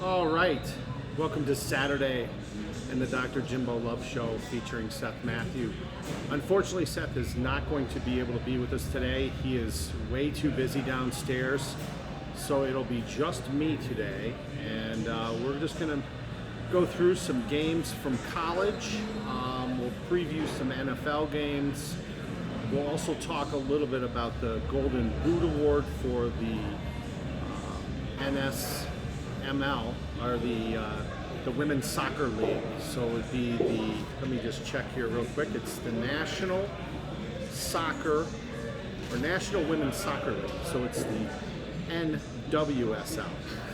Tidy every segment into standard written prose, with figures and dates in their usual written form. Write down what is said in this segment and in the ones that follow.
All right, welcome to Saturday and the Dr. Jimbo Love Show featuring Seth Matthew. Unfortunately, Seth is not going to be able to be with us today. He is way too busy downstairs, so it'll be just me today, and we're just going to go through some games from college. We'll preview some NFL games. We'll also talk a little bit about the Golden Boot Award for the NSML, or the Women's Soccer League. So it'd be the, let me just check here real quick, it's the National Soccer, or National Women's Soccer League. So it's the NWSL.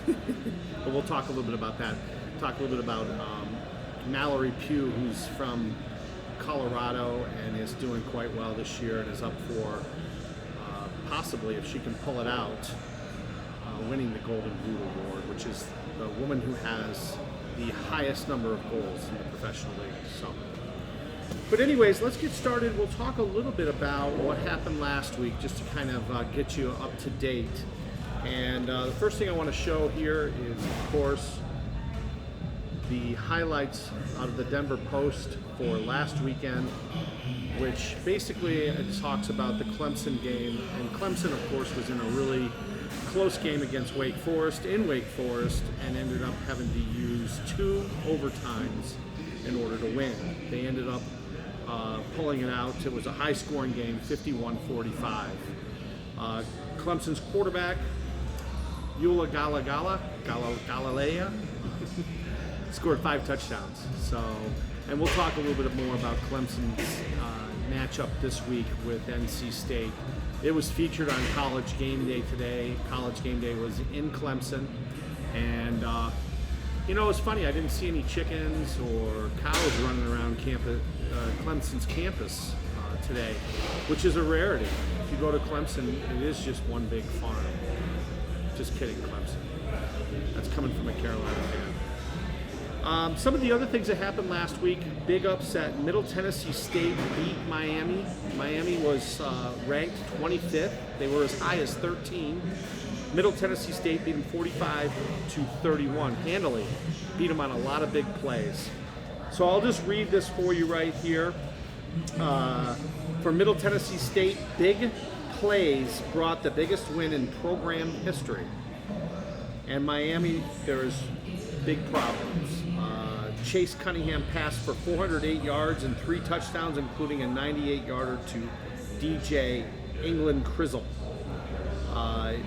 But we'll talk a little bit about that. Talk a little bit about Mallory Pugh, who's from Colorado and is doing quite well this year and is up for possibly, if she can pull it out, winning the Golden Boot Award, which is the woman who has the highest number of goals in the professional league. So, but anyways, let's get started. We'll talk a little bit about what happened last week, just to kind of get you up to date. And the first thing I want to show here is, of course, the highlights out of the Denver Post for last weekend, which basically it talks about the Clemson game. And Clemson, of course, was in a really close game against Wake Forest in Wake Forest and ended up having to use 2 overtimes in order to win. They ended up pulling it out. It was a high-scoring game, 51-45. Clemson's quarterback, Eula Galilea, scored 5 touchdowns. So, and we'll talk a little bit more about Clemson's matchup this week with NC State. It was featured on College Game Day today. College Game Day was in Clemson, and you know, it's funny, I didn't see any chickens or cows running around Clemson's campus today, which is a rarity. If you go to Clemson, it is just one big farm. Just kidding, Clemson. That's coming from a Carolina fan. Some of the other things that happened last week: big upset. Middle Tennessee State beat Miami. Miami was ranked 25th. They were as high as 13. Middle Tennessee State beat them 45-31. Handily beat them on a lot of big plays. So I'll just read this for you right here. For Middle Tennessee State, big plays brought the biggest win in program history. And Miami, there's big problems. Chase Cunningham passed for 408 yards and 3 touchdowns, including a 98-yarder to DJ England Crizzle.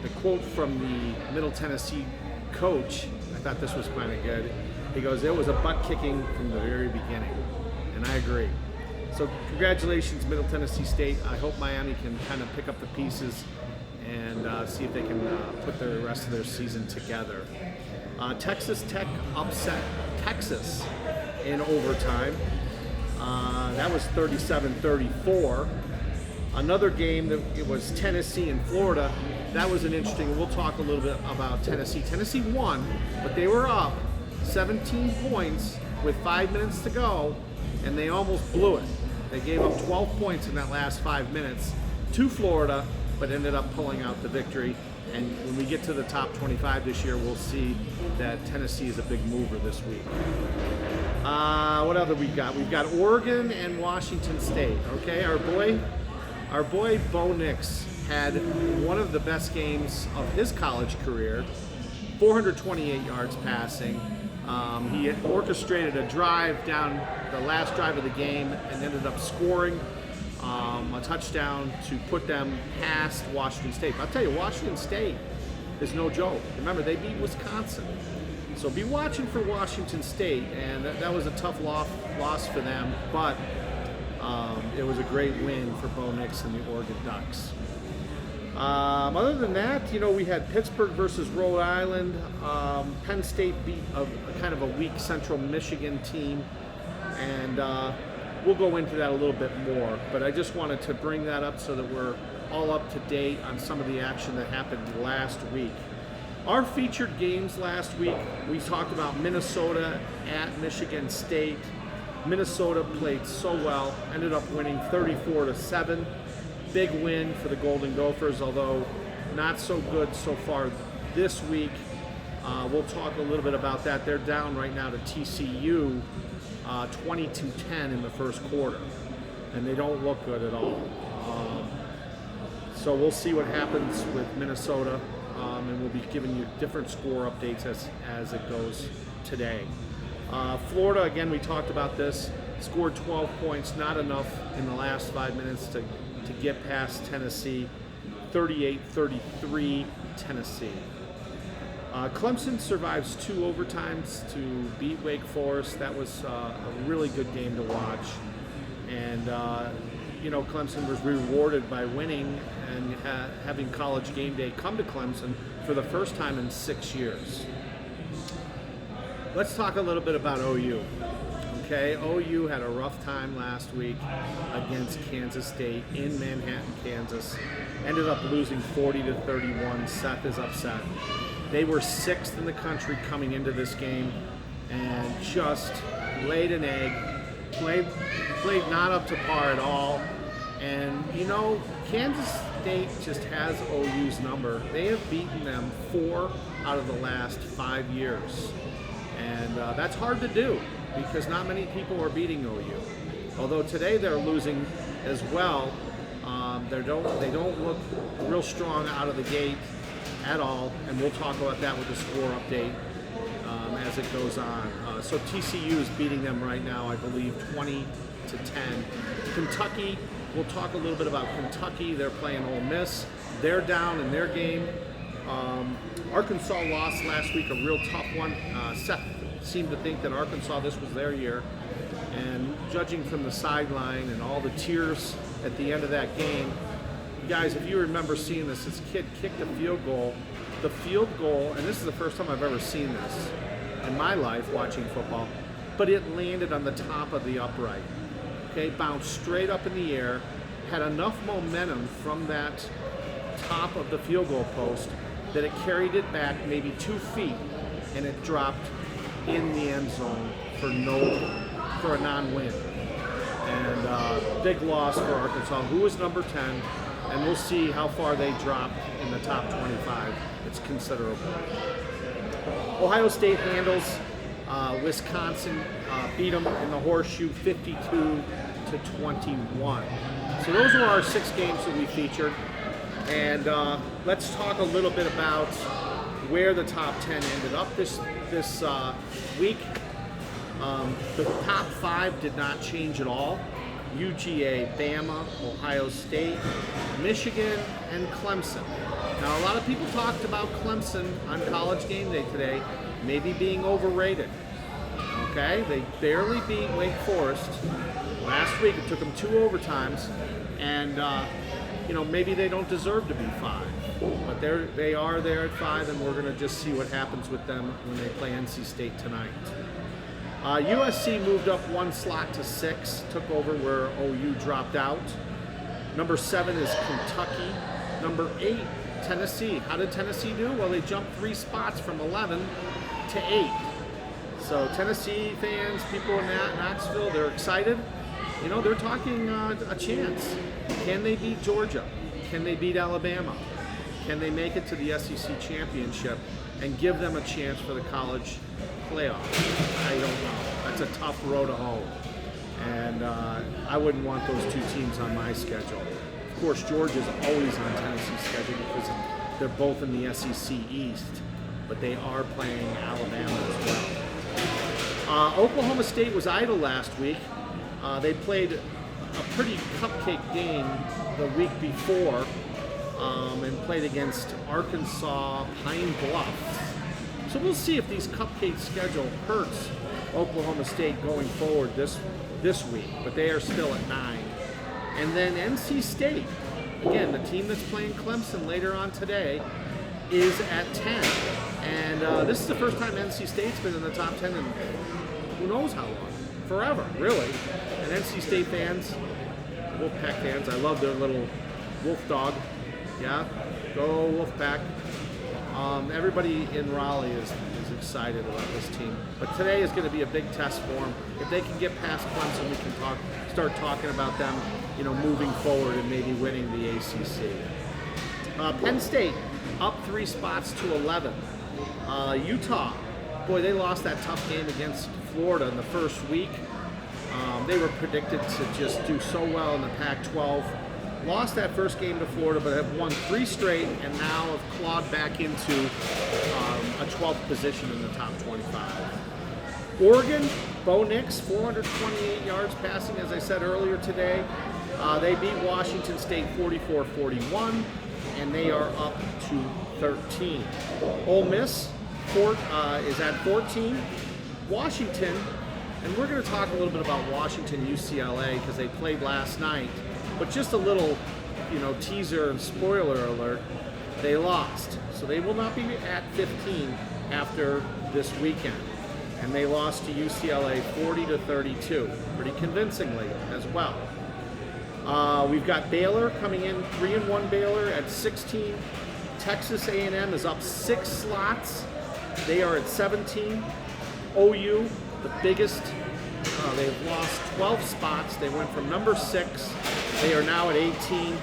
The quote from the Middle Tennessee coach, I thought this was kind of good. He goes, "It was a butt kicking from the very beginning," and I agree. So congratulations, Middle Tennessee State. I hope Miami can kind of pick up the pieces and see if they can put the rest of their season together. Texas Tech upset Texas in overtime. That was 37-34. Another game that it was Tennessee and Florida. That was an interesting. We'll talk a little bit about Tennessee. Tennessee won, but they were up 17 points with 5 minutes to go, and they almost blew it. They gave up 12 points in that last 5 minutes to Florida, but ended up pulling out the victory. And when we get to the top 25 this year, we'll see that Tennessee is a big mover this week. What other we got? We've got Oregon and Washington State. Okay, our boy Bo Nix had one of the best games of his college career, 428 yards passing. He orchestrated a drive down the last drive of the game and ended up scoring a touchdown to put them past Washington State. But I'll tell you, Washington State is no joke. Remember, they beat Wisconsin. So be watching for Washington State, and that was a tough loss for them, but it was a great win for Bo Nix and the Oregon Ducks. Other than that, you know, we had Pittsburgh versus Rhode Island. Penn State beat a kind of a weak Central Michigan team, and we'll go into that a little bit more. But I just wanted to bring that up so that we're all up to date on some of the action that happened last week. Our featured games last week, we talked about Minnesota at Michigan State. Minnesota played so well, ended up winning 34-7. Big win for the Golden Gophers, although not so good so far this week. We'll talk a little bit about that. They're down right now to TCU 20-10 in the first quarter, and they don't look good at all. So we'll see what happens with Minnesota, and we'll be giving you different score updates as it goes today. Florida, again, we talked about this, scored 12 points, not enough in the last 5 minutes to get past Tennessee, 38-33 Tennessee. Clemson survives 2 overtimes to beat Wake Forest. That was a really good game to watch. And, Clemson was rewarded by winning and having College Game Day come to Clemson for the first time in 6 years. Let's talk a little bit about OU. Okay, OU had a rough time last week against Kansas State in Manhattan, Kansas. Ended up losing 40-31. Seth is upset. They were 6th in the country coming into this game and just laid an egg, played not up to par at all. And, Kansas State just has OU's number. They have beaten them 4 out of the last 5 years. And that's hard to do because not many people are beating OU. Although today they're losing as well. They don't look real strong out of the gate at all, and we'll talk about that with the score update as it goes on. So TCU is beating them right now, I believe, 20-10. Kentucky, we'll talk a little bit about Kentucky. They're playing Ole Miss. They're down in their game. Arkansas lost last week, a real tough one. Seth seemed to think that Arkansas, this was their year. And judging from the sideline and all the tears at the end of that game, guys, if you remember seeing this kid kicked a field goal. The field goal, and this is the first time I've ever seen this in my life watching football, but it landed on the top of the upright. Okay, bounced straight up in the air, had enough momentum from that top of the field goal post that it carried it back maybe 2 feet, and it dropped in the end zone for a non-win. And big loss for Arkansas, who was number 10. And we'll see how far they drop in the top 25. It's considerable. Ohio State handles Wisconsin, beat them in the horseshoe 52-21. So those were our 6 games that we featured. And let's talk a little bit about where the top 10 ended up this week. The top 5 did not change at all. UGA, Bama, Ohio State, Michigan, and Clemson. Now, a lot of people talked about Clemson on College Game Day today maybe being overrated. Okay, they barely beat Wake Forest last week. It took them 2 overtimes, and maybe they don't deserve to be 5, but they are there at 5, and we're going to just see what happens with them when they play NC State tonight. USC moved up 1 slot to 6, took over where OU dropped out. Number 7 is Kentucky. Number 8, Tennessee. How did Tennessee do? Well, they jumped 3 spots from 11 to 8. So Tennessee fans, people in Knoxville, they're excited. They're talking a chance. Can they beat Georgia? Can they beat Alabama? Can they make it to the SEC championship and give them a chance for the college playoff? I don't know. That's a tough road to hoe. And I wouldn't want those 2 teams on my schedule. Of course, Georgia's always on Tennessee's schedule because they're both in the SEC East, but they are playing Alabama as well. Oklahoma State was idle last week. They played a pretty cupcake game the week before and played against Arkansas Pine Bluff. So we'll see if these cupcake schedule hurts Oklahoma State going forward this week, but they are still at 9. And then NC State, again, the team that's playing Clemson later on today, is at 10. And this is the first time NC State's been in the top 10 in who knows how long. Forever, really. And NC State fans, Wolfpack fans, I love their little wolf dog. Yeah, go Wolfpack. Everybody in Raleigh is excited about this team. But today is going to be a big test for them. If they can get past Clemson, we can start talking about them, moving forward and maybe winning the ACC. Penn State up 3 spots to 11. Utah, boy, they lost that tough game against Florida in the first week. They were predicted to just do so well in the Pac-12. Lost that first game to Florida, but have won 3 straight and now have clawed back into a 12th position in the top 25. Oregon, Bo Nix, 428 yards passing, as I said earlier today. They beat Washington State 44-41, and they are up to 13. Ole Miss is at 14. Washington, and we're going to talk a little bit about Washington UCLA because they played last night, but just a little, teaser and spoiler alert, they lost. So they will not be at 15 after this weekend. And they lost to UCLA 40-32, pretty convincingly as well. We've got Baylor coming in, 3-1 Baylor at 16. Texas A&M is up 6 slots. They are at 17. OU, the biggest, they've lost 12 spots. They went from number 6. They are now at 18.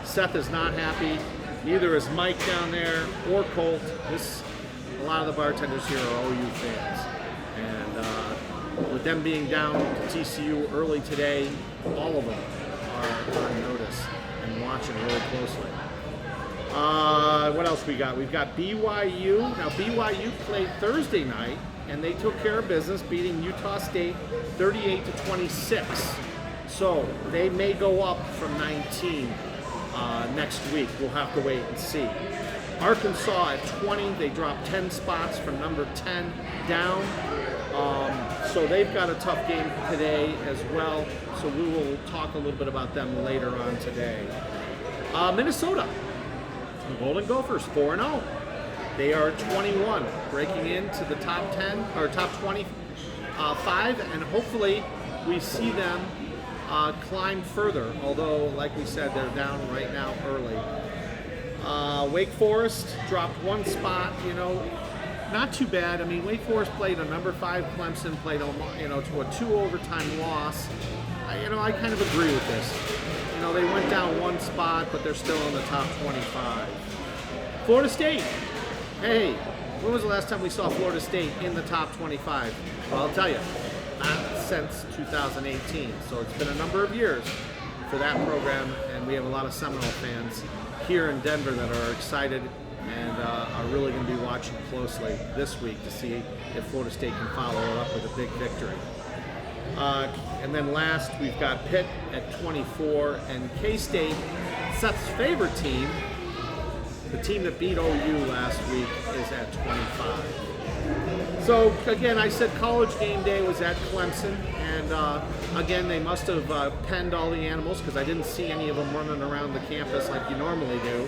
Seth is not happy. Neither is Mike down there or Colt. A lot of the bartenders here are OU fans. And with them being down to TCU early today, all of them are on notice and watching really closely. What else we got? We've got BYU. Now BYU played Thursday night and they took care of business, beating Utah State 38-26. So they may go up from 19 next week. We'll have to wait and see. Arkansas at 20, they dropped 10 spots from number 10 down. So they've got a tough game today as well. So we will talk a little bit about them later on today. Minnesota, the Golden Gophers, 4-0. They are 21, breaking into the top 10 or top 25, and hopefully we see them climb further. Although, like we said, they're down right now early. Wake Forest dropped 1 spot. Not too bad. I mean, Wake Forest played a number 5 Clemson, played to a 2 overtime loss. I kind of agree with this. They went down 1 spot, but they're still in the top 25. Florida State. Hey, when was the last time we saw Florida State in the top 25? Well, I'll tell you, not since 2018. So it's been a number of years for that program, and we have a lot of Seminole fans here in Denver that are excited and are really going to be watching closely this week to see if Florida State can follow it up with a big victory. And then last, we've got Pitt at 24, and K-State, Seth's favorite team, the team that beat OU last week, is at 25. So again, I said College game day was at Clemson, and again, they must have penned all the animals because I didn't see any of them running around the campus like you normally do.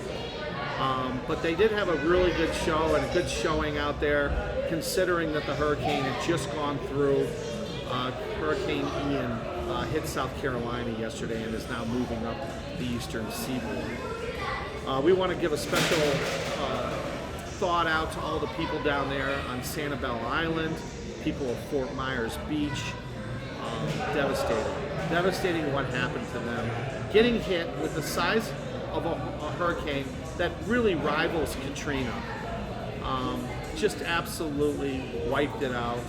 But they did have a really good show and a good showing out there, considering that the hurricane had just gone through. Hurricane Ian hit South Carolina yesterday and is now moving up the eastern seaboard. We want to give a special thought out to all the people down there on Sanibel Island, people of Fort Myers Beach. Devastating what happened to them. Getting hit with the size of a hurricane that really rivals Katrina. Just absolutely wiped it out.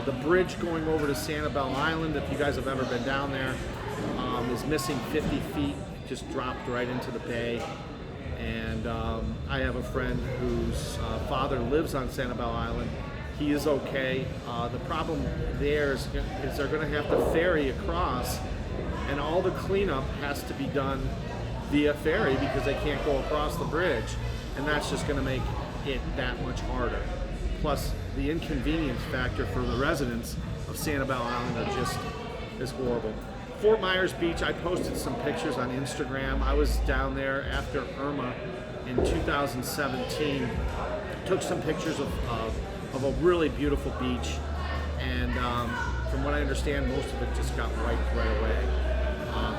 The bridge going over to Sanibel Island, if you guys have ever been down there, is missing 50 feet, just dropped right into the bay. And I have a friend whose father lives on Sanibel Island. He is okay. The problem there is they're going to have to ferry across, and all the cleanup has to be done via ferry because they can't go across the bridge, and that's just going to make it that much harder. Plus, the inconvenience factor for the residents of Sanibel Island is horrible. Fort Myers Beach, I posted some pictures on Instagram. I was down there after Irma in 2017. Took some pictures of a really beautiful beach, and from what I understand, most of it just got wiped right away.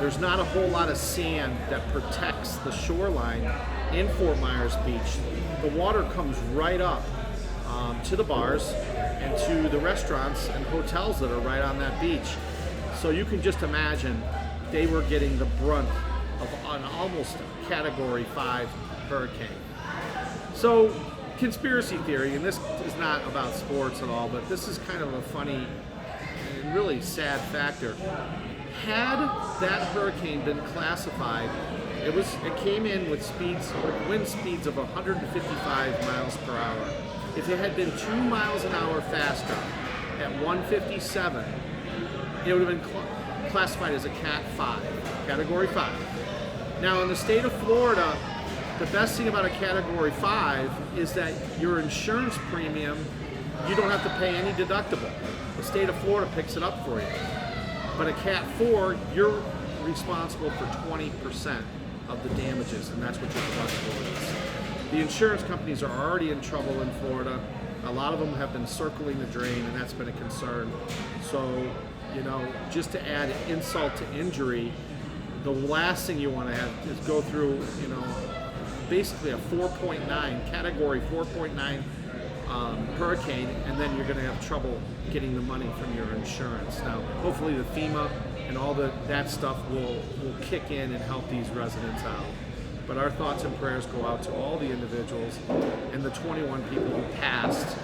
There's not a whole lot of sand that protects the shoreline in Fort Myers Beach. The water comes right up to the bars and to the restaurants and hotels that are right on that beach. So you can just imagine they were getting the brunt of an almost Category 5 hurricane. So conspiracy theory, and this is not about sports at all, but this is kind of a funny and really sad factor. Had that hurricane been classified, it came in with wind speeds of 155 miles per hour. If it had been 2 miles an hour faster at 157, it would have been classified as a Cat 5, Category 5. Now in the state of Florida, the best thing about a Category 5 is that your insurance premium, you don't have to pay any deductible. The state of Florida picks it up for you. But a Cat 4, you're responsible for 20% of the damages, and that's what your deductible is. The insurance companies are already in trouble in Florida. A lot of them have been circling the drain, and that's been a concern. So, just to add insult to injury, the last thing you want to have is go through, basically a 4.9, Category 4.9 hurricane, and then you're going to have trouble getting the money from your insurance. Now, hopefully the FEMA and all that stuff will kick in and help these residents out. But our thoughts and prayers go out to all the individuals and the 21 people who passed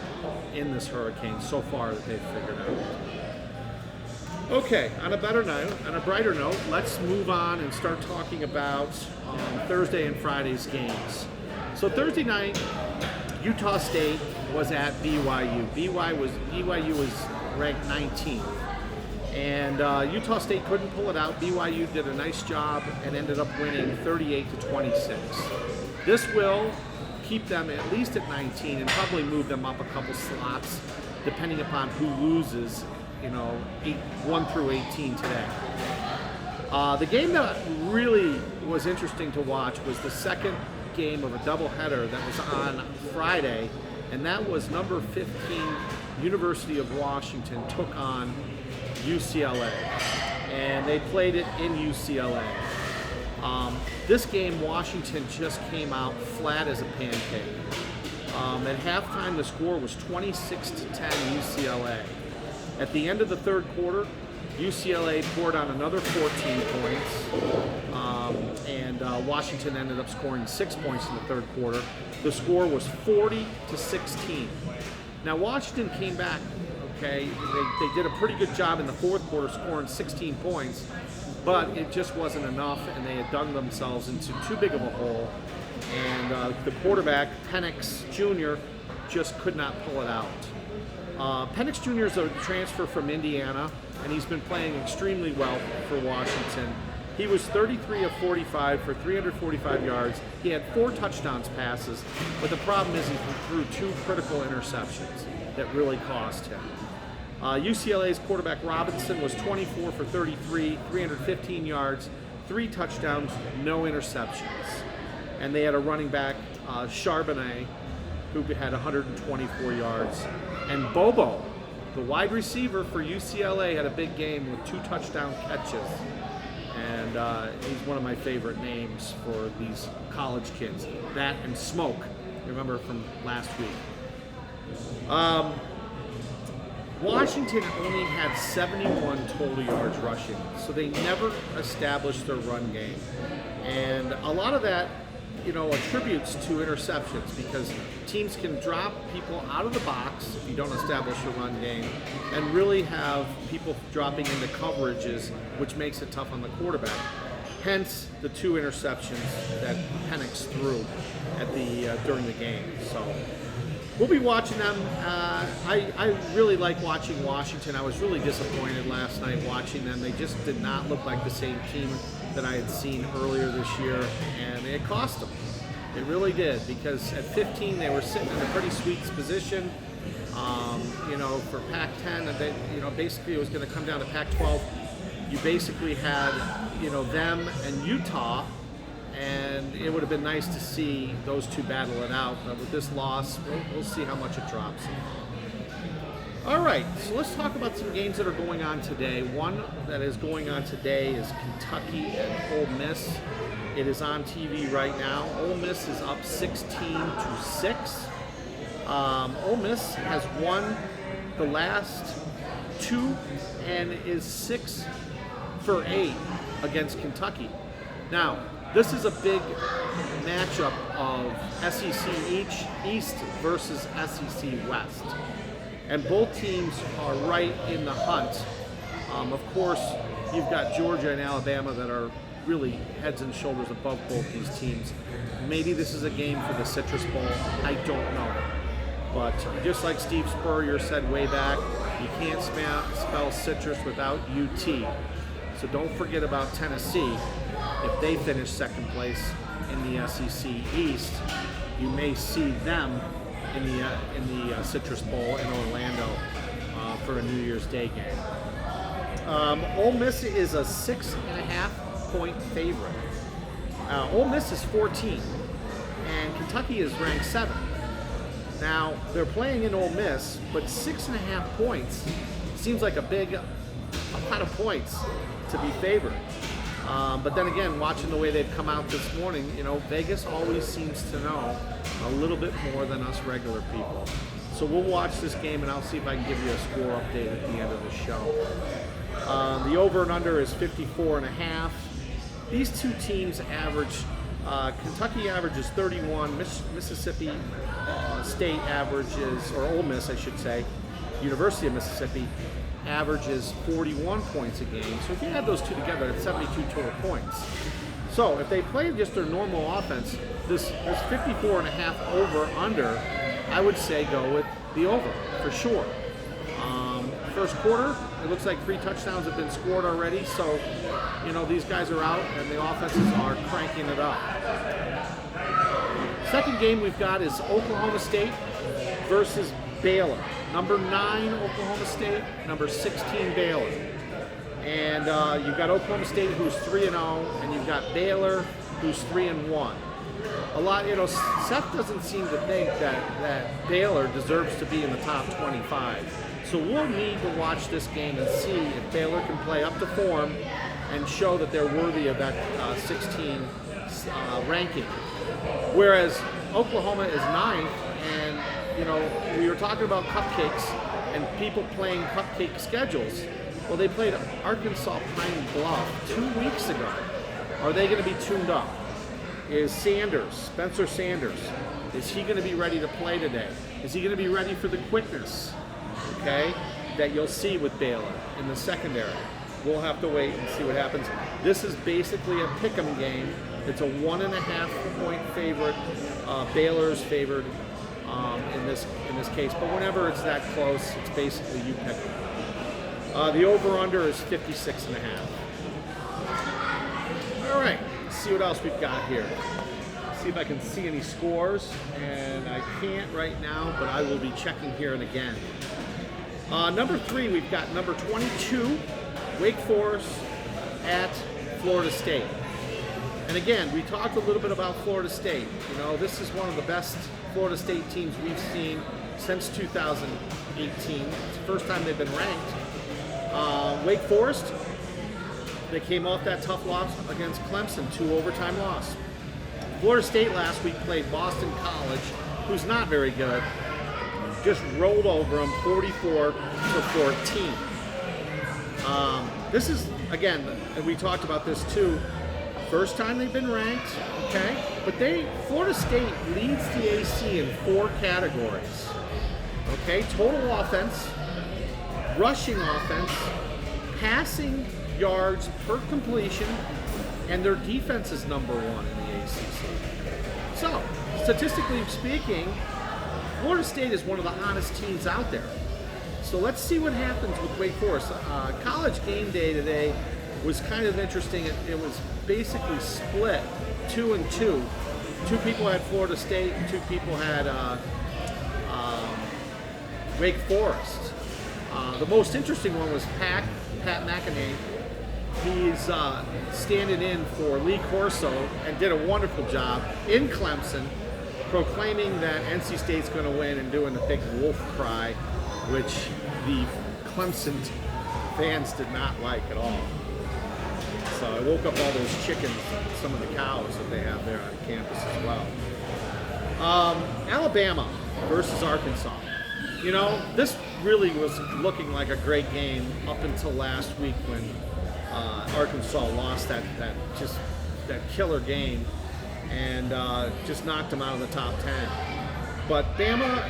in this hurricane so far that they've figured out. Okay, on a brighter note, let's move on and start talking about Thursday and Friday's games. So Thursday night, Utah State was at BYU. BYU was ranked 19th, and Utah State couldn't pull it out. BYU did a nice job and ended up winning 38-26. This will keep them at least at 19 and probably move them up a couple slots, depending upon who loses. 1 through 18 today. The game that really was interesting to watch was the second game of a doubleheader that was on Friday, and that was number 15 University of Washington took on UCLA, and they played it in UCLA. This game, Washington just came out flat as a pancake. At halftime, the score was 26-10 UCLA. At the end of the third quarter, UCLA poured on another 14 points, and Washington ended up scoring 6 points in the third quarter. The score was 40-16. Now Washington came back, okay? They did a pretty good job in the fourth quarter scoring 16 points, but it just wasn't enough, and they had dug themselves into too big of a hole. And the quarterback, Penix Jr., just could not pull it out. Penix Jr. is a transfer from Indiana, and he's been playing extremely well for Washington. He was 33 of 45 for 345 yards. He had 4 touchdowns passes, but the problem is he threw 2 critical interceptions that really cost him. UCLA's quarterback Robinson was 24 for 33, 315 yards, 3 touchdowns, no interceptions. And they had a running back, Charbonnet, who had 124 yards. And Bobo, the wide receiver for UCLA, had a big game with 2 touchdown catches. And he's one of my favorite names for these college kids. That and Smoke, remember from last week. Washington only had 71 total yards rushing, so they never established their run game. And a lot of that attributes to interceptions, because teams can drop people out of the box if you don't establish a run game, and really have people dropping into coverages, which makes it tough on the quarterback. Hence the 2 interceptions that Penix threw at during the game. So we'll be watching them. I really like watching Washington. I was really disappointed last night watching them. They just did not look like the same team that I had seen earlier this year, and it cost them. It really did, because at 15 they were sitting in a pretty sweet position, for Pac-10, and then, basically it was going to come down to Pac-12. You basically had, them and Utah, and it would have been nice to see those 2 battle it out, but with this loss, we'll see how much it drops. All right, so let's talk about some games that are going on today. One that is going on today is Kentucky and Ole Miss. It is on TV right now. Ole Miss is up 16-6. Ole Miss has won the last 2 and is 6 for 8 against Kentucky. Now, This is a big matchup of SEC East versus SEC West. And both teams are right in the hunt. Of course, you've got Georgia and Alabama that are really heads and shoulders above both these teams. Maybe this is a game for the Citrus Bowl. I don't know. But just like Steve Spurrier said way back, you can't spell citrus without UT. So don't forget about Tennessee. If they finish second place in the SEC East, you may see them in the Citrus Bowl in Orlando for a New Year's Day game. Ole Miss is a 6.5-point favorite. Ole Miss is 14, and Kentucky is ranked 7. Now, they're playing in Ole Miss, but 6.5 points seems like a lot of points to be favored. But then again, watching the way they've come out this morning, Vegas always seems to know a little bit more than us regular people. So we'll watch this game, and I'll see if I can give you a score update at the end of the show. The over and under is 54.5. These two teams average, Kentucky averages 31, Mississippi State averages, or Ole Miss I should say, University of Mississippi averages 41 points a game. So if you add those two together, it's 72 total points. So if they play just their normal offense, this 54.5 over under, I would say go with the over for sure. First quarter, it looks like 3 touchdowns have been scored already. So, these guys are out and the offenses are cranking it up. Second game we've got is Oklahoma State versus Baylor. Number 9 Oklahoma State, number 16 Baylor. And you've got Oklahoma State who's 3-0, and you've got Baylor who's 3-1. Seth doesn't seem to think that Baylor deserves to be in the top 25. So we'll need to watch this game and see if Baylor can play up to form and show that they're worthy of that 16 ranking. Whereas Oklahoma is 9th, and we were talking about cupcakes and people playing cupcake schedules. Well, they played Arkansas Pine Bluff 2 weeks ago. Are they going to be tuned up? Is Spencer Sanders, is he going to be ready to play today? Is he going to be ready for the quickness, that you'll see with Baylor in the secondary? We'll have to wait and see what happens. This is basically a pick'em game. It's a 1.5-point favorite. Baylor's favored in this case, but whenever it's that close, it's basically you pick them. The over/under is 56.5. All right, let's see what else we've got here. See if I can see any scores, and I can't right now, but I will be checking here and again. Number 3, we've got number 22, Wake Forest at Florida State. And again, we talked a little bit about Florida State. This is one of the best Florida State teams we've seen since 2018. It's the first time they've been ranked. Wake Forest, they came off that tough loss against Clemson, 2 overtime loss. Florida State last week played Boston College, who's not very good. Just rolled over them 44-14. This is, again, and we talked about this too, first time they've been ranked, but Florida State leads the AC in 4 categories, total offense, rushing offense, passing yards per completion, and their defense is number 1 in the ACC. So, statistically speaking, Florida State is one of the hottest teams out there. So let's see what happens with Wake Forest. College game day today was kind of interesting. It was basically split 2 and 2. 2 people had Florida State, and 2 people had Wake Forest. The most interesting one was Pat McEnany. He's standing in for Lee Corso and did a wonderful job in Clemson, proclaiming that NC State's going to win and doing the big wolf cry, which the Clemson fans did not like at all. So I woke up all those chickens and some of the cows that they have there on campus as well. Alabama versus Arkansas. This really was looking like a great game up until last week when Arkansas lost that just killer game and just knocked them out of the top 10. But Bama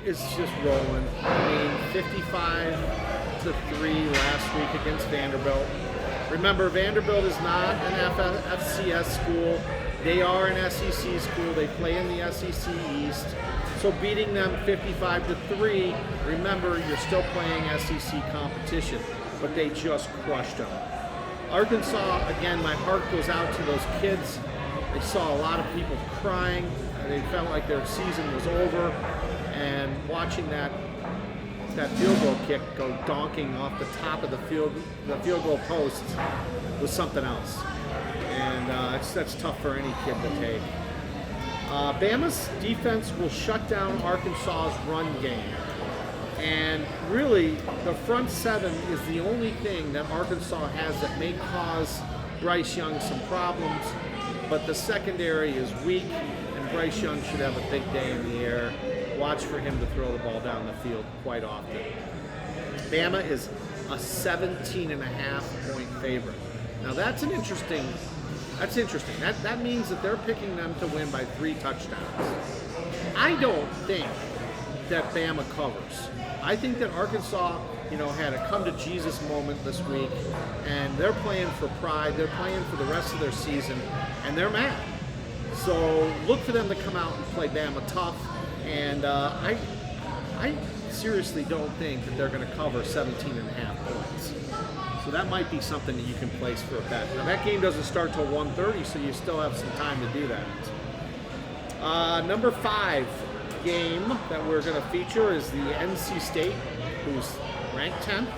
is just rolling. I mean, 55-3 last week against Vanderbilt. Remember, Vanderbilt is not an FCS school. They are an SEC school. They play in the SEC East. So beating them 55-3, remember, you're still playing SEC competition, but they just crushed them. Arkansas, again, my heart goes out to those kids. They saw a lot of people crying. They felt like their season was over. And watching that field goal kick go donking off the top of the field goal post was something else. And that's tough for any kid to take. Bama's defense will shut down Arkansas's run game. And really, the front seven is the only thing that Arkansas has that may cause Bryce Young some problems. But the secondary is weak, and Bryce Young should have a big day in the air. Watch for him to throw the ball down the field quite often. Bama is a 17.5-point favorite. Now that's interesting. That means that they're picking them to win by 3 touchdowns. I don't think that Bama covers. I think that Arkansas, had a come to Jesus moment this week, and they're playing for pride. They're playing for the rest of their season, and they're mad. So look for them to come out and play Bama tough. And I seriously don't think that they're going to cover 17.5 points. So that might be something that you can place for a bet. Now that game doesn't start till 1:30, so you still have some time to do that. Number 5 game that we're going to feature is the NC State, who's ranked 10th,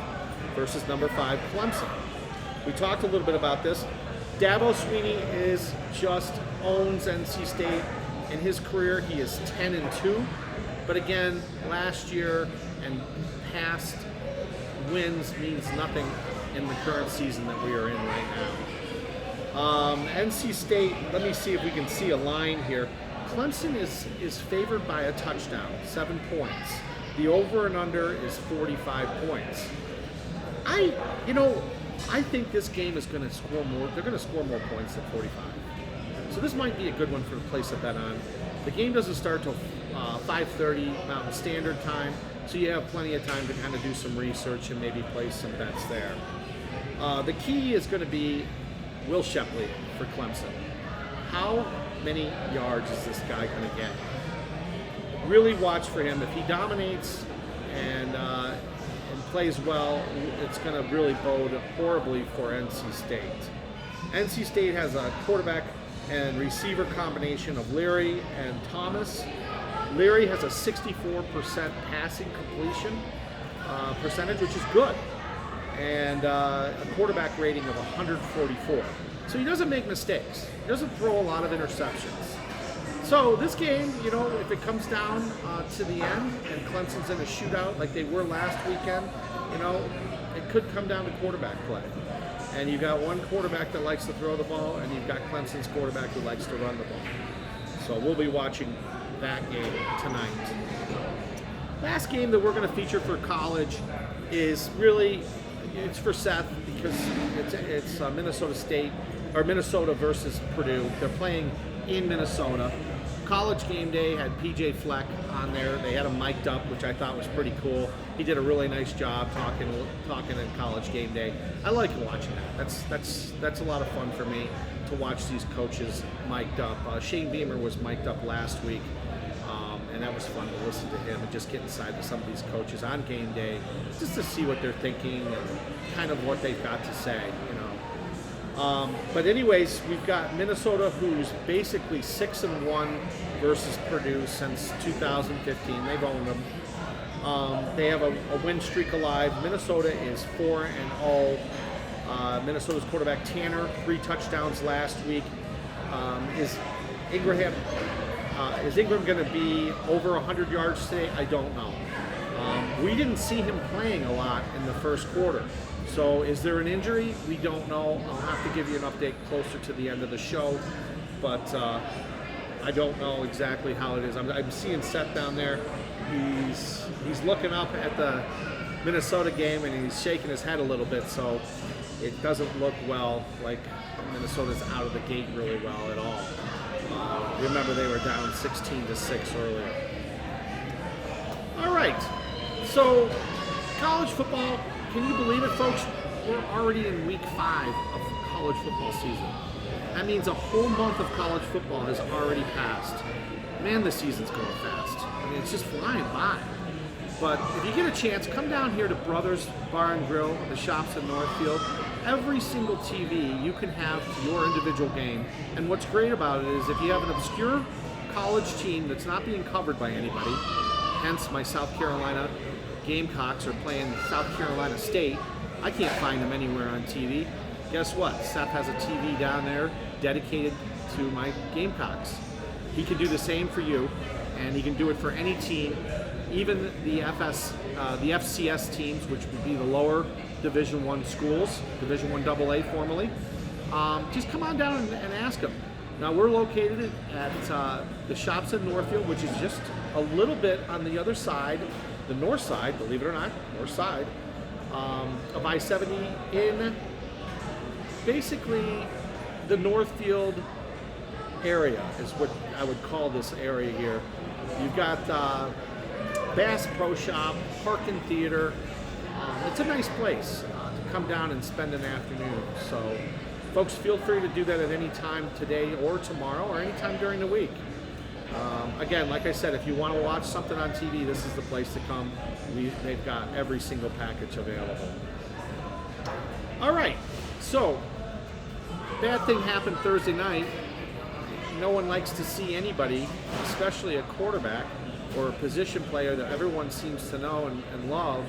versus number 5 Clemson. We talked a little bit about this. Dabo Swinney just owns NC State. In his career, he is 10-2, but again, last year and past wins means nothing in the current season that we are in right now. NC State, let me see if we can see a line here. Clemson is favored by a touchdown, 7 points. The over and under is 45 points. I think this game is going to score more. They're going to score more points than 45. So this might be a good one for the place to bet on. The game doesn't start till 5:30 Mountain Standard Time, so you have plenty of time to kind of do some research and maybe place some bets there. The key is going to be Will Shepley for Clemson. How many yards is this guy going to get? Really watch for him. If he dominates and plays well, it's going to really bode horribly for NC State. NC State has a quarterback and receiver combination of Leary and Thomas. Leary has a 64% passing completion percentage, which is good, and a quarterback rating of 144. So he doesn't make mistakes. He doesn't throw a lot of interceptions. So this game, if it comes down to the end and Clemson's in a shootout like they were last weekend, it could come down to quarterback play. And you've got one quarterback that likes to throw the ball, and you've got Clemson's quarterback who likes to run the ball. So we'll be watching that game tonight. Last game that we're going to feature for college is it's for Seth because it's Minnesota versus Purdue. They're playing in Minnesota. College Game Day had PJ Fleck on there. They had him mic'd up, which I thought was pretty cool. He did a really nice job talking in College Game Day. I like watching that. That's a lot of fun for me to watch these coaches mic'd up. Shane Beamer was mic'd up last week, and that was fun to listen to him and just get inside with some of these coaches on game day, just to see what they're thinking and kind of what they've got to say, But anyways, we've got Minnesota, who's basically 6-1 versus Purdue since 2015. They've owned them. They have a win streak alive. Minnesota is 4-0. Minnesota's quarterback Tanner, 3 touchdowns last week. Is Ingram going to be over 100 yards today? I don't know. We didn't see him playing a lot in the first quarter. So is there an injury? We don't know. I'll have to give you an update closer to the end of the show. But I don't know exactly how it is. I'm seeing Seth down there. He's looking up at Minnesota game, and he's shaking his head a little bit, so it doesn't look well, like Minnesota's out of the gate really well at all. Remember, they were down 16-6 earlier. All right, so college football, can you believe it, folks? We're already in week 5 of college football season. That means a whole month of college football has already passed. Man, the season's going fast. I mean, it's just flying by. But if you get a chance, come down here to Brothers Bar and Grill, the shops in Northfield. Every single TV you can have to your individual game. And what's great about it is if you have an obscure college team that's not being covered by anybody, hence my South Carolina Gamecocks are playing South Carolina State, I can't find them anywhere on TV. Guess what? Seth has a TV down there dedicated to my Gamecocks. He can do the same for you, and he can do it for any team, even the FCS teams, which would be the lower Division I schools, Division I AA formerly. Just come on down and ask him. Now, we're located at the shops in Northfield, which is just a little bit on the other side, the north side, believe it or not, north side of I-70 in basically the Northfield area is what I would call this area here. You've got Bass Pro Shop, Park and Theater. It's a nice place to come down and spend an afternoon. So folks, feel free to do that at any time today or tomorrow or any time during the week. Again, like I said, if you want to watch something on TV, this is the place to come. They've got every single package available. All right, so bad thing happened Thursday night. No one likes to see anybody, especially a quarterback or a position player that everyone seems to know and love,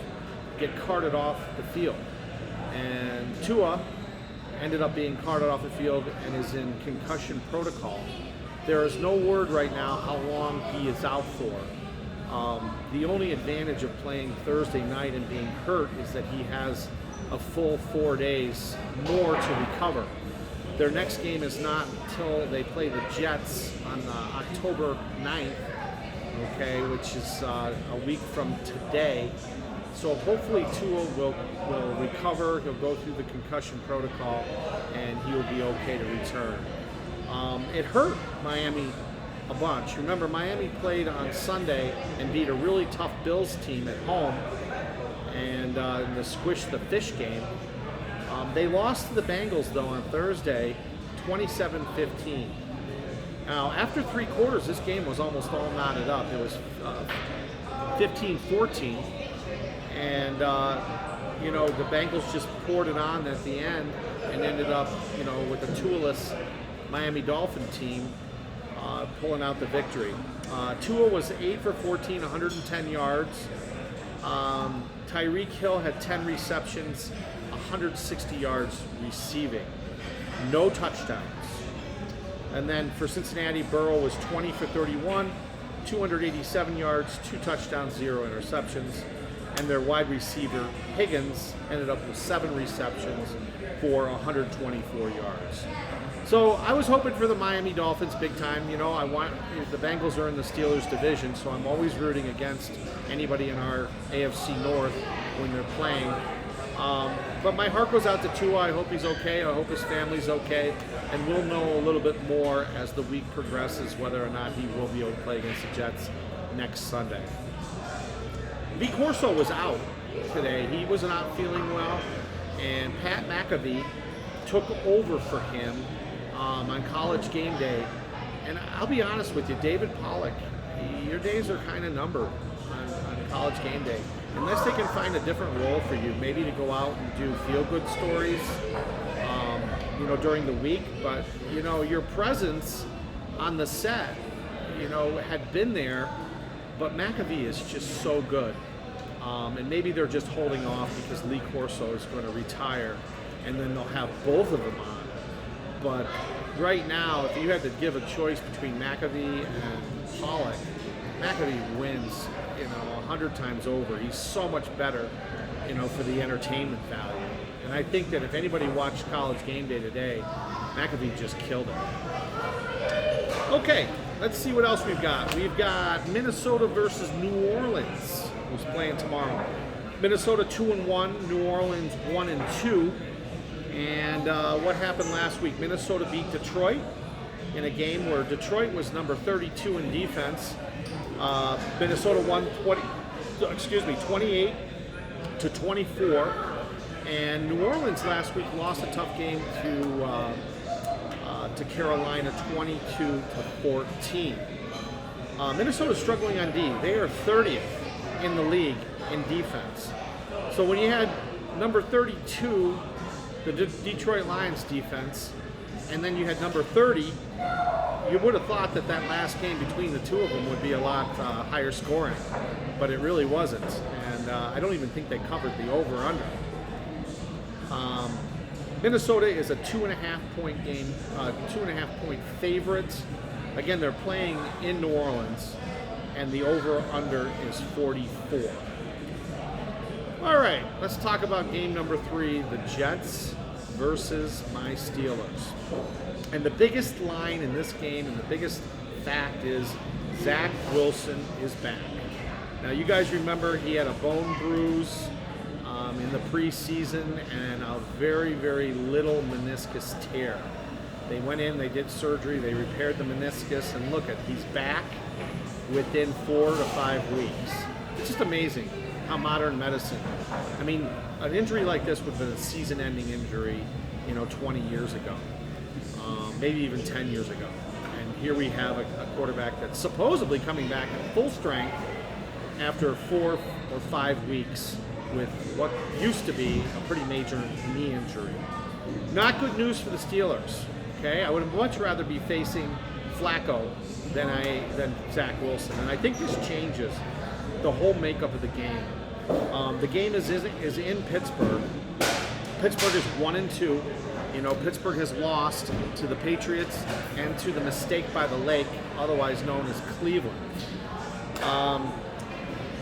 get carted off the field. And Tua ended up being carted off the field and is in concussion protocol. There is no word right now how long he is out for. The only advantage of playing Thursday night and being hurt is that he has a full 4 days more to recover. Their next game is not until they play the Jets on October 9th, okay, which is a week from today. So hopefully Tua will recover, he'll go through the concussion protocol, and he will be okay to return. It hurt Miami a bunch. Remember, Miami played on Sunday and beat a really tough Bills team at home, and in the Squish the Fish game. They lost to the Bengals, though, on Thursday, 27-15. Now, after 3 quarters, this game was almost all knotted up. It was 15-14, and the Bengals just poured it on at the end and ended up, with a Tua-less Miami Dolphin team pulling out the victory. Tua was 8 for 14, 110 yards. Tyreek Hill had 10 receptions, 160 yards receiving, no touchdowns. And then for Cincinnati, Burrow was 20 for 31, 287 yards, 2 touchdowns, 0 interceptions. And their wide receiver, Higgins, ended up with 7 receptions for 124 yards. So I was hoping for the Miami Dolphins big time. The Bengals are in the Steelers division, so I'm always rooting against anybody in our AFC North when they're playing. But my heart goes out to Tua. I hope he's okay. I hope his family's okay. And we'll know a little bit more as the week progresses whether or not he will be able to play against the Jets next Sunday. V. Corso was out today. He was not feeling well. And Pat McAfee took over for him on College Game Day. And I'll be honest with you, David Pollock, your days are kind of numbered on College Game Day. Unless they can find a different role for you, maybe to go out and do feel-good stories, during the week. But, your presence on the set, had been there, but McAfee is just so good. And maybe they're just holding off because Lee Corso is going to retire, and then they'll have both of them on. But right now, if you had to give a choice between McAfee and Pollock, McAfee wins, 100 times over. He's so much better, for the entertainment value. And I think that if anybody watched College Game Day today, McAfee just killed it. Okay, let's see what else we've got. We've got Minnesota versus New Orleans, who's playing tomorrow. Minnesota 2-1, New Orleans 1-2. And what happened last week? Minnesota beat Detroit in a game where Detroit was number 32 in defense. Minnesota won 28-24. And New Orleans last week lost a tough game to Carolina 22-14. Minnesota's struggling on D. They are 30th in the league in defense. So when you had number 32, the Detroit Lions defense, and then you had number 30, you would have thought that last game between the two of them would be a lot higher scoring, but it really wasn't. And I don't even think they covered the over-under. Minnesota is a 2.5-point game, 2.5-point favorite. Again, they're playing in New Orleans, and the over-under is 44. All right, let's talk about game number 3, the Jets versus my Steelers. And the biggest line in this game, and the biggest fact is Zach Wilson is back. Now, you guys remember he had a bone bruise in the preseason and a very, very little meniscus tear. They went in, they did surgery, they repaired the meniscus, and look at, he's back within 4 to 5 weeks. It's just amazing how modern medicine. I mean, an injury like this would have been a season-ending injury, 20 years ago, maybe even 10 years ago. And here we have a quarterback that's supposedly coming back at full strength after 4 or 5 weeks with what used to be a pretty major knee injury. Not good news for the Steelers. Okay, I would much rather be facing Flacco than Zach Wilson, and I think this changes the whole makeup of the game. The game is in Pittsburgh. Pittsburgh is 1-2. Pittsburgh has lost to the Patriots and to the Mistake by the Lake, otherwise known as Cleveland.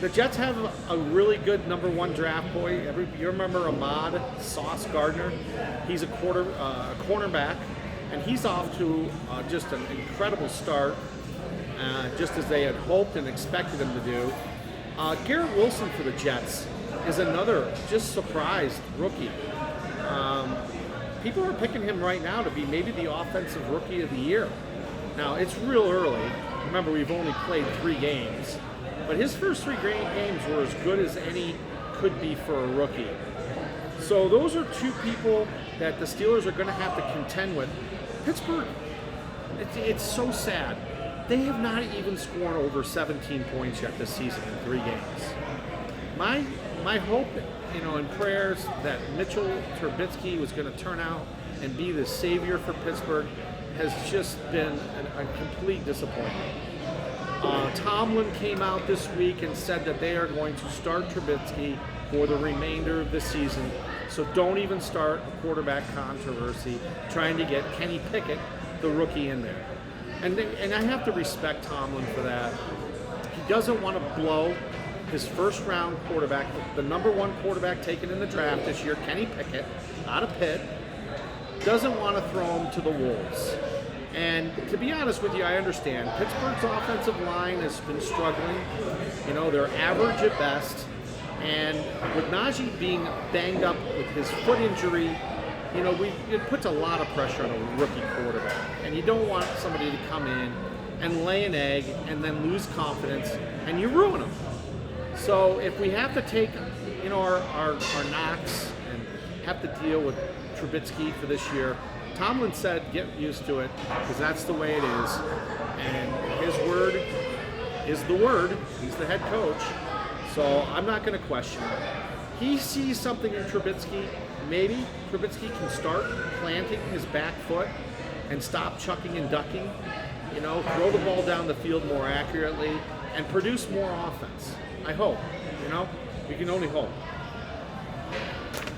The Jets have a really good number 1 draft boy. You remember Ahmad Sauce Gardner? He's a cornerback, and he's off to just an incredible start, just as they had hoped and expected him to do. Garrett Wilson for the Jets is another just surprised rookie. People are picking him right now to be maybe the offensive rookie of the year. Now, it's real early. Remember, we've only played 3 games. But his first 3 games were as good as any could be for a rookie. So those are 2 people that the Steelers are going to have to contend with. Pittsburgh, it's so sad. They have not even scored over 17 points yet this season in 3 games. My hope, and prayers that Mitchell Trubisky was going to turn out and be the savior for Pittsburgh has just been a complete disappointment. Tomlin came out this week and said that they are going to start Trubisky for the remainder of the season. So don't even start a quarterback controversy trying to get Kenny Pickett, the rookie, in there. And I have to respect Tomlin for that. He doesn't want to blow his first-round quarterback, the number 1 quarterback taken in the draft this year, Kenny Pickett, out of Pitt. Doesn't want to throw him to the Wolves. And to be honest with you, I understand. Pittsburgh's offensive line has been struggling. They're average at best. And with Najee being banged up with his foot injury, it puts a lot of pressure on a rookie quarterback. And you don't want somebody to come in and lay an egg and then lose confidence, and you ruin them. So if we have to take, our knocks and have to deal with Trubisky for this year, Tomlin said, get used to it, because that's the way it is. And his word is the word. He's the head coach. So I'm not going to question him. He sees something in Trubisky. Maybe Trubisky can start planting his back foot and stop chucking and ducking. Throw the ball down the field more accurately and produce more offense. I hope. We can only hope.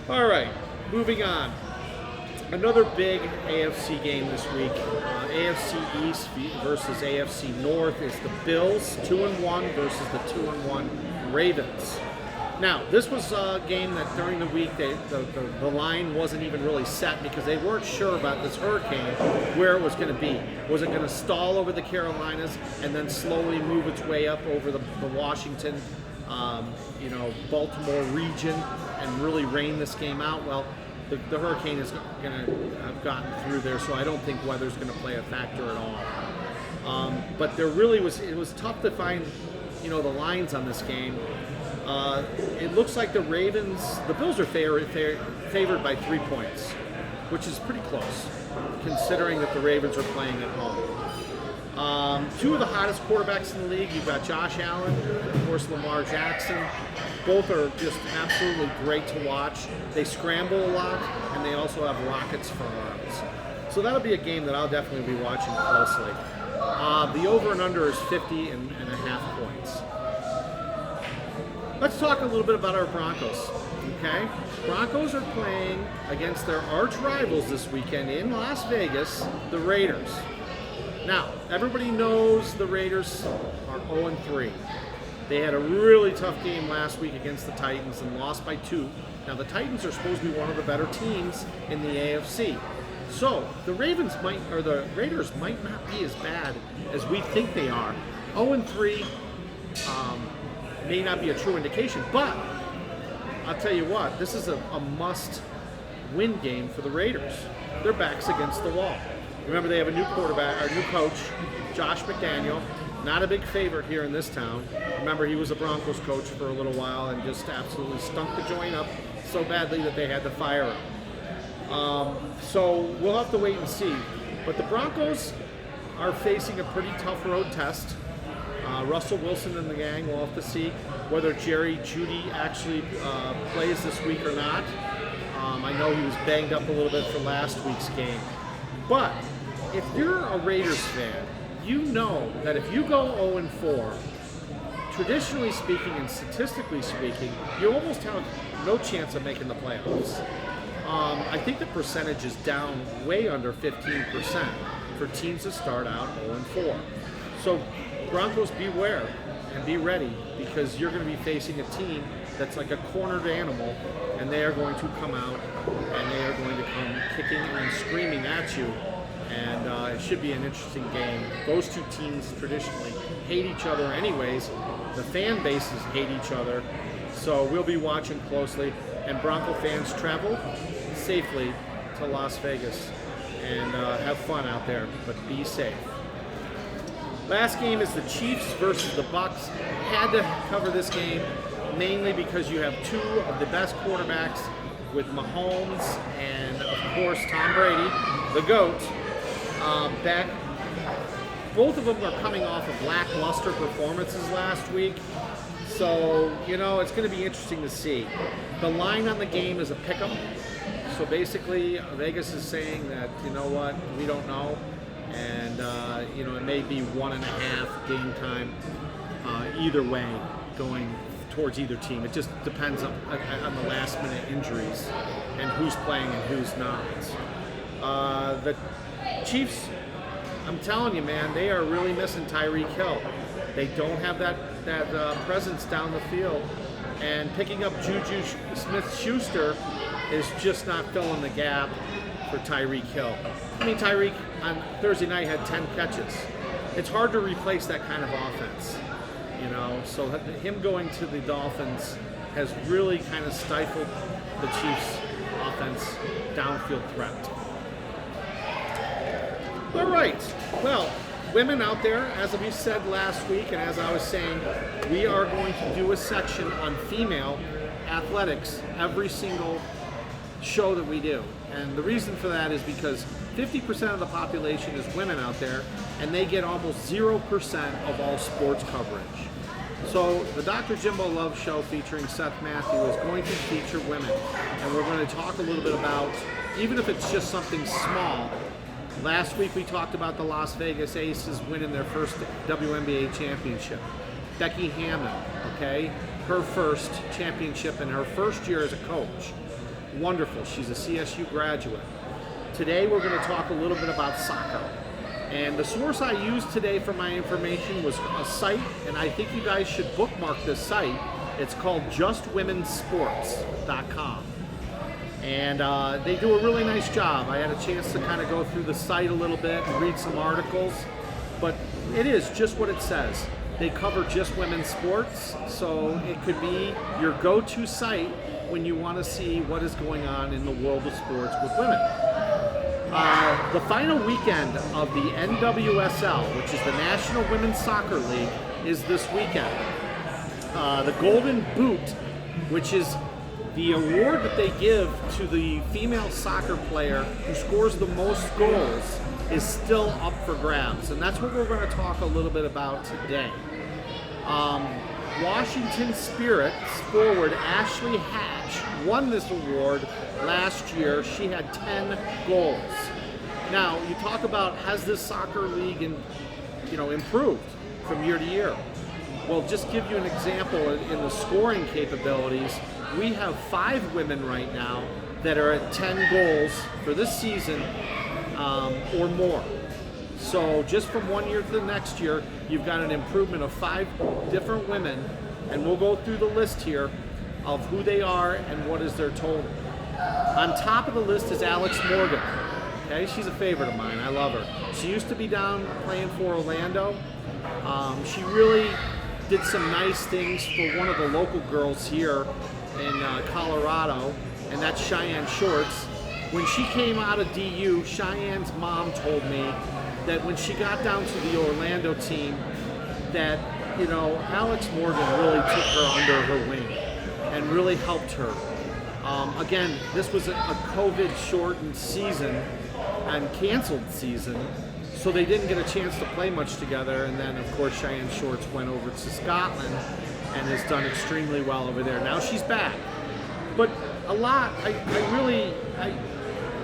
All right, moving on. Another big AFC game this week. AFC East versus AFC North is the Bills, 2-1 versus the 2-1 Ravens. Now, this was a game that during the week the line wasn't even really set because they weren't sure about this hurricane, where it was going to be. Was it going to stall over the Carolinas and then slowly move its way up over the Washington Baltimore region and really rain this game out. Well, the hurricane is going to have gotten through there, so I don't think weather's going to play a factor at all. But there really it was tough to find, the lines on this game. It looks like the Bills are favored by 3 points, which is pretty close, considering that the Ravens are playing at home. Two of the hottest quarterbacks in the league. You've got Josh Allen and, of course, Lamar Jackson. Both are just absolutely great to watch. They scramble a lot, and they also have rockets for arms. So that'll be a game that I'll definitely be watching closely. The over and under is 50.5 points. Let's talk a little bit about our Broncos, okay? Broncos are playing against their arch rivals this weekend in Las Vegas, the Raiders. Now, everybody knows the Raiders are 0-3. They had a really tough game last week against the Titans and lost by 2. Now, the Titans are supposed to be one of the better teams in the AFC. So, the Raiders might not be as bad as we think they are. 0-3 may not be a true indication, but I'll tell you what, this is a must-win game for the Raiders. Their back's against the wall. Remember, they have a new coach, Josh McDaniel. Not a big favorite here in this town. Remember, he was a Broncos coach for a little while and just absolutely stunk the joint up so badly that they had to fire him. So we'll have to wait and see. But the Broncos are facing a pretty tough road test. Russell Wilson and the gang, we'll have to see whether Jerry Jeudy actually plays this week or not. I know he was banged up a little bit for last week's game. But if you're a Raiders fan, you know that if you go 0-4, traditionally speaking and statistically speaking, you almost have no chance of making the playoffs. I think the percentage is down way under 15% for teams that start out 0-4. So Broncos, beware and be ready, because you're going to be facing a team that's like a cornered animal, and they are going to come out and they are going to come kicking and screaming at you. And it should be an interesting game. Those two teams traditionally hate each other anyways. The fan bases hate each other. So we'll be watching closely. And Bronco fans, travel safely to Las Vegas and have fun out there, but be safe. Last game is the Chiefs versus the Bucks. Had to cover this game mainly because you have two of the best quarterbacks with Mahomes and, of course, Tom Brady, the GOAT. Back. Both of them are coming off of lackluster performances last week. So, it's going to be interesting to see. The line on the game is a pick'em. So basically, Vegas is saying that, we don't know. And, it may be 1.5 game time either way going towards either team. It just depends on the last minute injuries and who's playing and who's not. The Chiefs, I'm telling you, man, they are really missing Tyreek Hill. They don't have that presence down the field. And picking up Juju Smith-Schuster is just not filling the gap for Tyreek Hill. I mean, Tyreek on Thursday night had 10 catches. It's hard to replace that kind of offense, So him going to the Dolphins has really kind of stifled the Chiefs' offense downfield threat. All right. Well, women out there, as we said last week, and as I was saying, we are going to do a section on female athletics every single show that we do. And the reason for that is because 50% of the population is women out there, and they get almost 0% of all sports coverage. So the Dr. Jimbo Love Show featuring Seth Matthew is going to feature women. And we're going to talk a little bit about, even if it's just something small. Last week we talked about the Las Vegas Aces winning their first WNBA championship. Becky Hammond, okay? Her first championship in her first year as a coach. Wonderful. She's a CSU graduate. Today we're going to talk a little bit about soccer. And the source I used today for my information was a site, and I think you guys should bookmark this site. It's called justwomensports.com. And they do a really nice job. I had a chance to kind of go through the site a little bit and read some articles. But it is just what it says. they cover just women's sports, so it could be your go-to site when you want to see what is going on in the world of sports with women. The final weekend of the NWSL, which is the National Women's Soccer League, is this weekend. The Golden Boot, which is the award that they give to the female soccer player who scores the most goals, is still up for grabs. And that's what we're going to talk a little bit about today. Washington Spirit's forward Ashley Hatch won this award last year. She had 10 goals. Now, you talk about, has this soccer league improved from year to year? Well, just give you an example in the scoring capabilities. We have 5 women right now that are at 10 goals for this season or more. So just from one year to the next year, you've got an improvement of 5 different women, and we'll go through the list here of who they are and what is their total. On top of the list is Alex Morgan. Okay, she's a favorite of mine. I love her. She used to be down playing for Orlando. She really did some nice things for one of the local girls here in Colorado, and that's Cheyenne Shorts. When she came out of DU, Cheyenne's mom told me that when she got down to the Orlando team, that Alex Morgan really took her under her wing and really helped her. Again, this was a COVID-shortened season and canceled season, so they didn't get a chance to play much together. And then, of course, Cheyenne Shorts went over to Scotland and has done extremely well over there. Now she's back. But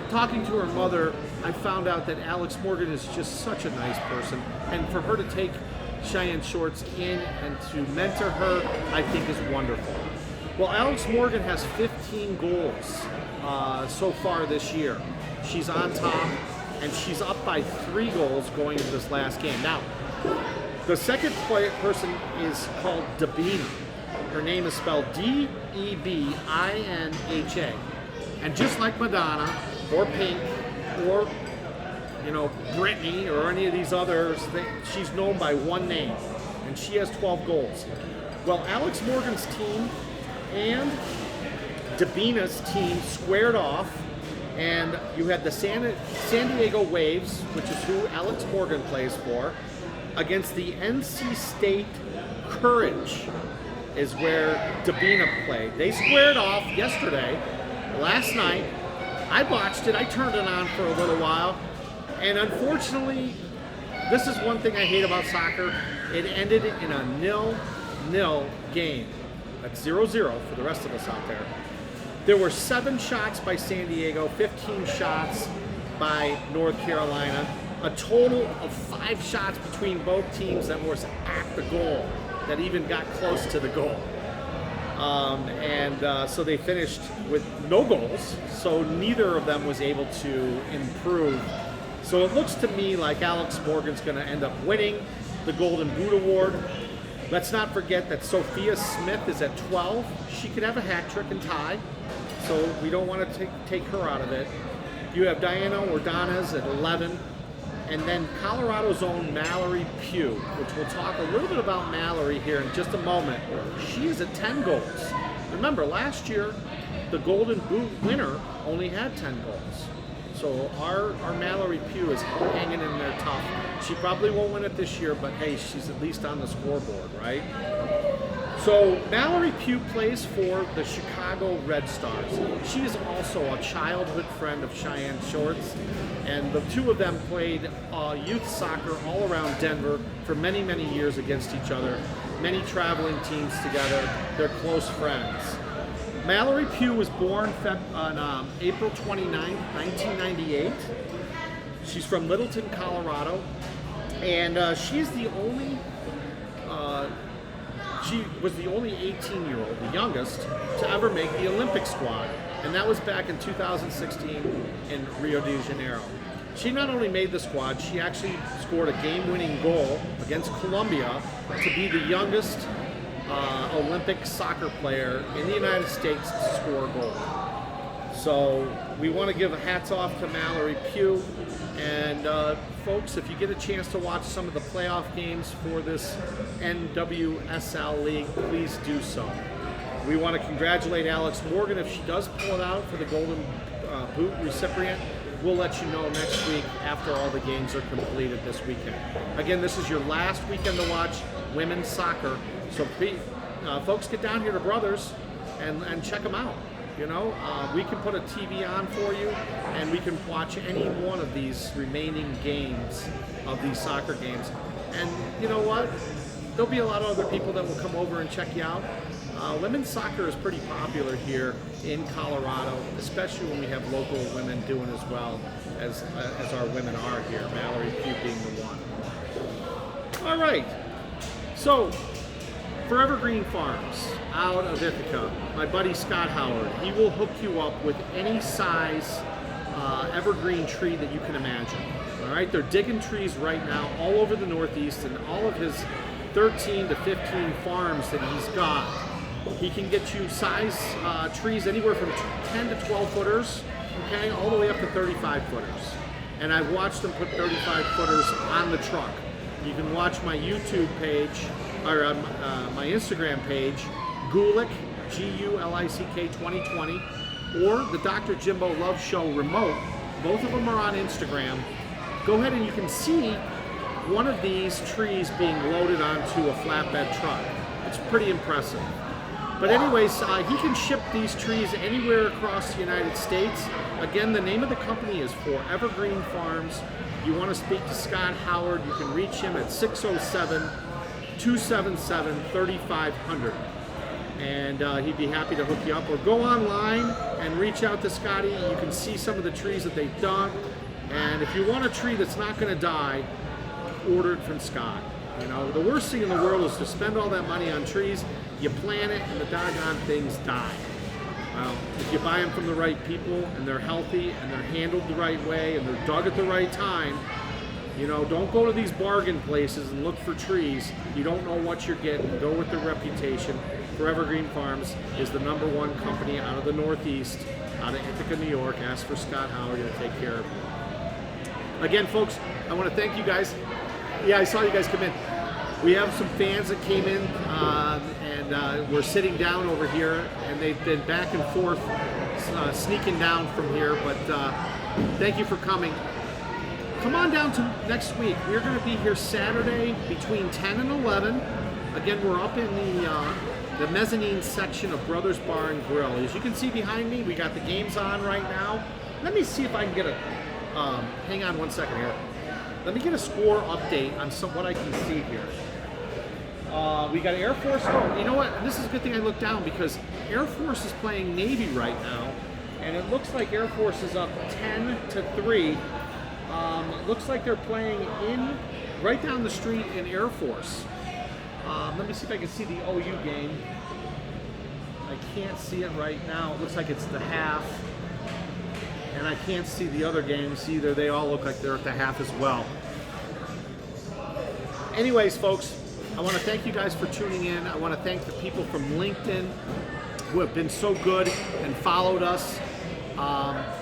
talking to her mother, I found out that Alex Morgan is just such a nice person. And for her to take Cheyenne Shorts in and to mentor her, I think is wonderful. Well, Alex Morgan has 15 goals so far this year. She's on top, and she's up by 3 goals going into this last game. Now, the second person is called Debina. Her name is spelled Debinha. And just like Madonna, or Pink, or Britney, or any of these others, she's known by one name, and she has 12 goals. Well, Alex Morgan's team and Debina's team squared off, and you had the San Diego Waves, which is who Alex Morgan plays for, against the NC State Courage is where Debina played. They squared off yesterday, last night. I watched it, I turned it on for a little while, and unfortunately, this is one thing I hate about soccer. It ended in a 0-0 game. That's 0-0 for the rest of us out there. There were 7 shots by San Diego, 15 shots by North Carolina, a total of 5 shots between both teams that was at the goal, that even got close to the goal. So they finished with no goals, so neither of them was able to improve. So it looks to me like Alex Morgan's going to end up winning the Golden Boot Award. Let's not forget that Sophia Smith is at 12. She could have a hat trick and tie, so we don't want to take her out of it. You have Diana Ordonez at 11, and then Colorado's own Mallory Pugh, which we'll talk a little bit about Mallory here in just a moment. She is at 10 goals. Remember, last year, the Golden Boot winner only had 10 goals. So our Mallory Pugh is hanging in there tough. She probably won't win it this year, but hey, she's at least on the scoreboard, right? So Mallory Pugh plays for the Chicago Red Stars. She is also a childhood friend of Cheyenne Shorts, and the two of them played youth soccer all around Denver for many, many years against each other. Many traveling teams together. They're close friends. Mallory Pugh was born on April 29, 1998. She's from Littleton, Colorado, and she was the only 18-year-old, the youngest, to ever make the Olympic squad, and that was back in 2016 in Rio de Janeiro. She not only made the squad, she actually scored a game-winning goal against Colombia to be the youngest Olympic soccer player in the United States to score a goal. So we want to give a hats off to Mallory Pugh. And folks, if you get a chance to watch some of the playoff games for this NWSL league, please do so. We want to congratulate Alex Morgan if she does pull it out for the Golden Boot recipient. We'll let you know next week after all the games are completed this weekend. Again, this is your last weekend to watch women's soccer. So folks, get down here to Brothers and check them out. You know, we can put a TV on for you, and we can watch any one of these remaining games of these soccer games. And you know what? There'll be a lot of other people that will come over and check you out. Women's soccer is pretty popular here in Colorado, especially when we have local women doing as well as our women are here, Mallory Pugh being the one. All right, so for Evergreen Farms out of Ithaca, my buddy Scott Howard, he will hook you up with any size evergreen tree that you can imagine. All right, they're digging trees right now all over the Northeast, and all of his 13 to 15 farms that he's got. He can get you size trees anywhere from 10 to 12 footers, okay, all the way up to 35 footers. And I've watched them put 35 footers on the truck. You can watch my YouTube page, or my Instagram page, Gulick, G-U-L-I-C-K 2020, or the Dr. Jimbo Love Show remote. Both of them are on Instagram. Go ahead and you can see one of these trees being loaded onto a flatbed truck. It's pretty impressive. But anyways, he can ship these trees anywhere across the United States. Again, the name of the company is For Evergreen Farms. You want to speak to Scott Howard, you can reach him at 607-277-3500. And he'd be happy to hook you up. Or go online and reach out to Scotty. You can see some of the trees that they've done. And if you want a tree that's not going to die, order it from Scott. You know, the worst thing in the world is to spend all that money on trees, you plant it, and the doggone things die. Well, if you buy them from the right people, and they're healthy, and they're handled the right way, and they're dug at the right time, you know, don't go to these bargain places and look for trees. You don't know what you're getting. Go with their reputation. For Evergreen Farms is the #1 company out of the Northeast, out of Ithaca, New York. Ask for Scott Howard to take care of you. Again, folks, I want to thank you guys. Yeah, I saw you guys come in. We have some fans that came in and we're sitting down over here, and they've been back and forth sneaking down from here, but thank you for coming. Come on down to next week. We're going to be here Saturday between 10 and 11. Again, we're up in the mezzanine section of Brothers Bar and Grill. As you can see behind me, we got the games on right now. Let me see if I can get a, hang on one second here. Let me get a score update on what I can see here. We got Air Force. Oh, you know what? This is a good thing I looked down, because Air Force is playing Navy right now, and it looks like Air Force is up 10-3. It looks like they're playing right down the street in Air Force. Let me see if I can see the OU game. I can't see it right now. It looks like it's the half. And I can't see the other games either. They all look like they're at the half as well. Anyways, folks, I want to thank you guys for tuning in. I want to thank the people from LinkedIn who have been so good and followed us.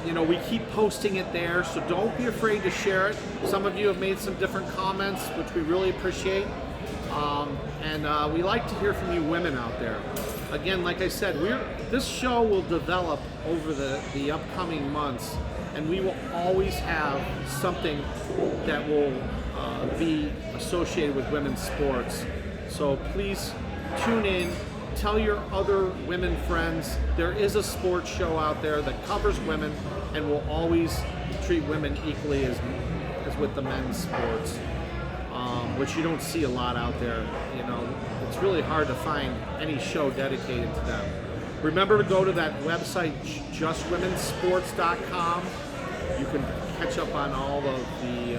You know, we keep posting it there, so don't be afraid to share it. Some of you have made some different comments, which we really appreciate. And we like to hear from you women out there. Again, like I said, this show will develop over the upcoming months, and we will always have something that will be associated with women's sports. So please tune in, tell your other women friends. There is a sports show out there that covers women and will always treat women equally as with the men's sports, which you don't see a lot out there. You know, it's really hard to find any show dedicated to them. Remember to go to that website, justwomensports.com. You can catch up on all of the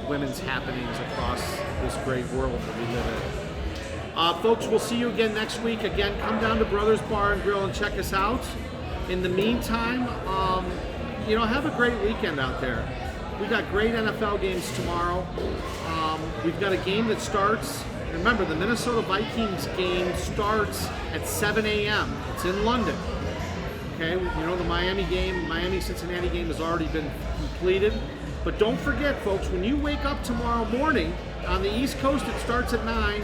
women's happenings across this great world that we live in. Folks, we'll see you again next week. Again, come down to Brothers Bar and Grill and check us out. In the meantime, you know, have a great weekend out there. We got great NFL games tomorrow. We've got a game that starts. Remember, the Minnesota Vikings game starts at 7 a.m. It's in London. Okay, you know the Miami-Cincinnati game has already been completed. But don't forget, folks, when you wake up tomorrow morning, on the East Coast it starts at 9.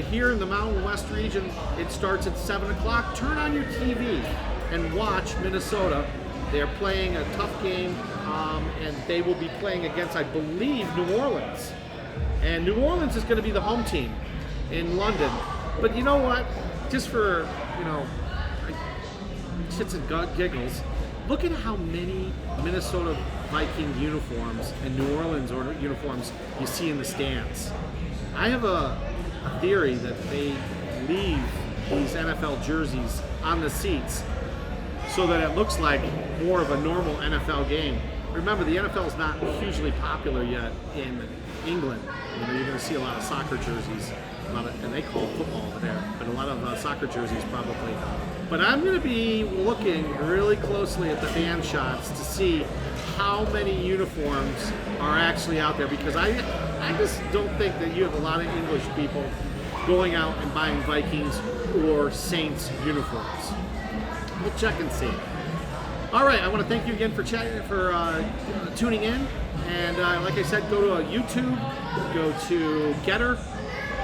Here in the Mountain West region, it starts at 7 o'clock. Turn on your TV and watch Minnesota. They're playing a tough game, and they will be playing against, I believe, New Orleans. And New Orleans is going to be the home team in London. But you know what? Just for, shits and giggles, look at how many Minnesota Viking uniforms and New Orleans uniforms you see in the stands. I have a theory that they leave these NFL jerseys on the seats so that it looks like more of a normal NFL game. Remember, the NFL is not hugely popular yet in England. You're going to see a lot of soccer jerseys, and they call it football over there, but a lot of soccer jerseys probably. But I'm going to be looking really closely at the fan shots to see how many uniforms are actually out there, because I just don't think that you have a lot of English people going out and buying Vikings or Saints uniforms. We'll check and see. All right, I want to thank you again for tuning in. And like I said, go to YouTube, go to Getter,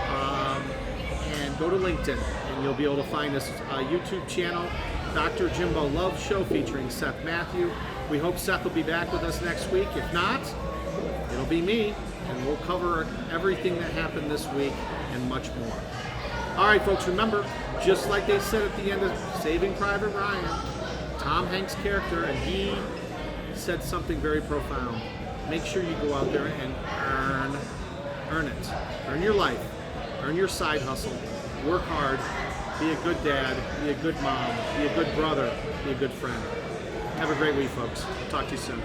and go to LinkedIn, and you'll be able to find this YouTube channel, Dr. Jimbo Love Show, featuring Seth Matthew. We hope Seth will be back with us next week. If not, it'll be me, and we'll cover everything that happened this week and much more. All right, folks, remember, just like they said at the end of Saving Private Ryan, Tom Hanks' character, and he said something very profound. Make sure you go out there and earn it. Earn your life. Earn your side hustle. Work hard. Be a good dad. Be a good mom. Be a good brother. Be a good friend. Have a great week, folks. Talk to you soon.